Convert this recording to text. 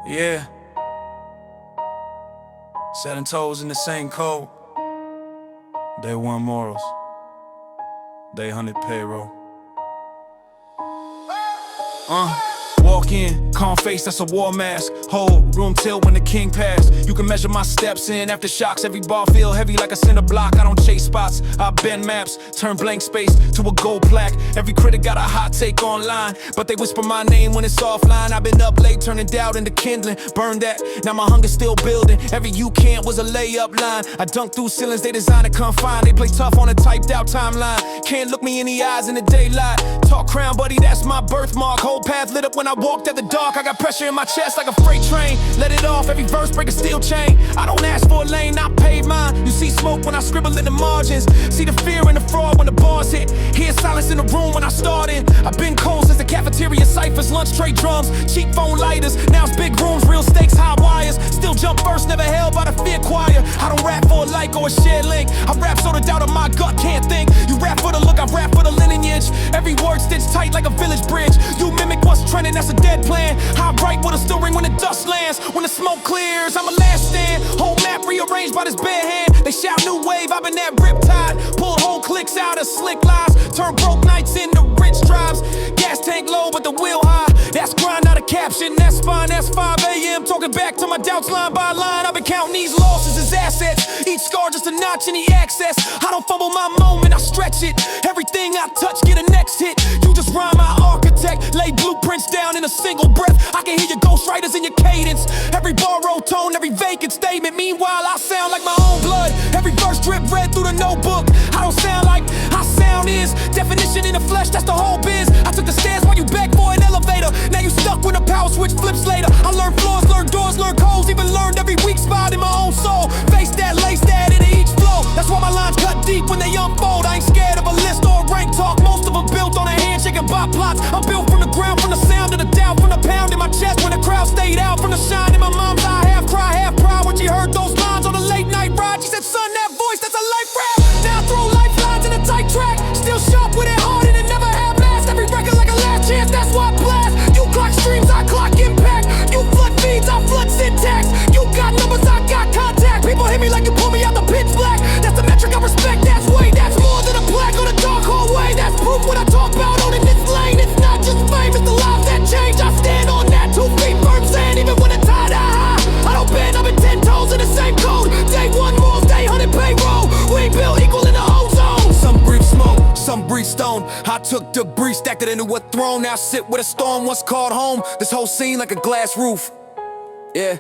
Yeah. 7 toes in the same code. Day 1 morals. Day 100 payroll. Walk in, calm face, that's a war mask. Hold, room till when the king pass. You can measure my steps in after shocks. Every bar feel heavy like a cinder block. I don't chase spots, I bend maps. Turn blank space to a gold plaque. Every critic got a hot take online, but they whisper my name when it's offline. I've been up late, turning doubt into kindling. Burn that, now my hunger's still building. Every you can't was a layup line. I dunk through ceilings, they design and confine. They play tough on a typed out timeline. Can't look me in the eyes in the daylight. Talk crown, buddy, that's my birthmark. Whole path lit up when I walked at the dark. I got pressure in my chest like a freight train. Let it off, every verse break a steel chain. I don't ask for a lane, I pave mine. You see smoke when I scribble in the margins. See the fear and the fraud when the bars hit. Hear silence in the room when I start in. I've been cold since the cafeteria ciphers. Lunch tray drums, cheap phone lighters. Now it's big rooms, real stakes, high wires. Still jump first, never held by the fear choir. I don't rap for a like or a shared link. I rap so the doubt of my gut can't think. You rap for the look, I rap for the lineage. Every word stitched tight like a village bridge. You mimic what's trending, that's a dead plan. How bright will it still ring when the dust lands? When the smoke clears, I'm a last stand. Whole map rearranged by this bare hand. They shout new wave, I've been that riptide. Pull whole clicks out of slick lies. Turn broke nights into rich drives. Gas tank low, but the wheel high. That's grind, not a caption, that's fine. That's 5 a.m. talking back to my doubts line by line. I've been counting these losses as assets. Each scar just a notch in the access. I don't fumble my moment, I stretch it. Everything I touch get a next hit. You just rhyme my architect. Lay blueprints down in a single breath. I can hear your ghostwriters in your cadence. Every borrow tone, every vacant statement. Meanwhile, I sound like my own blood. Every verse drip read through the notebook. I don't sound like how sound is. Definition in the flesh, that's the whole biz. I took the stairs while you begged for an elevator. Now you stuck when the power switch flips later. I learned floors, learned doors, learned codes. Even learned every weak spot in my own soul. Face that, lace that into each flow. That's why my lines cut deep when they unfold. I ain't scared of a list or a rank talk. Most of them built on a handshake and by plots. I'm built from the ground, from the sound of the doubt, from the pound in my chest when the crowd stayed out, from the shine in my mom's eye. Half cry, half proud when she heard those lines on a late night ride. She said, son, that voice, that's a life rap. Now I throw lifelines in a tight track. Still sharp with it hard and it never had mass. Every record like a last chance, that's why I blast. You clock streams, I clock impact. You flood feeds, I flood syntax. You got numbers, I got contact. People hit me like you pull me out the pitch black. That's the metric I respect, that's weight. That's more than a plaque on a dark hallway. That's proof what I talk about on in this lane. It's not just fame, it's the lives that change. I stand on that 2 feet firm sand. Even when the tide high, I don't bend, I've been 10 toes in the same code. Day 1 morals, day 100 payroll. We ain't built equal in the ozone. Some breathe smoke, some breathe stone. I took debris, stacked it into a throne. Now I sit with a storm, once called home. This whole scene like a glass roof. Yeah.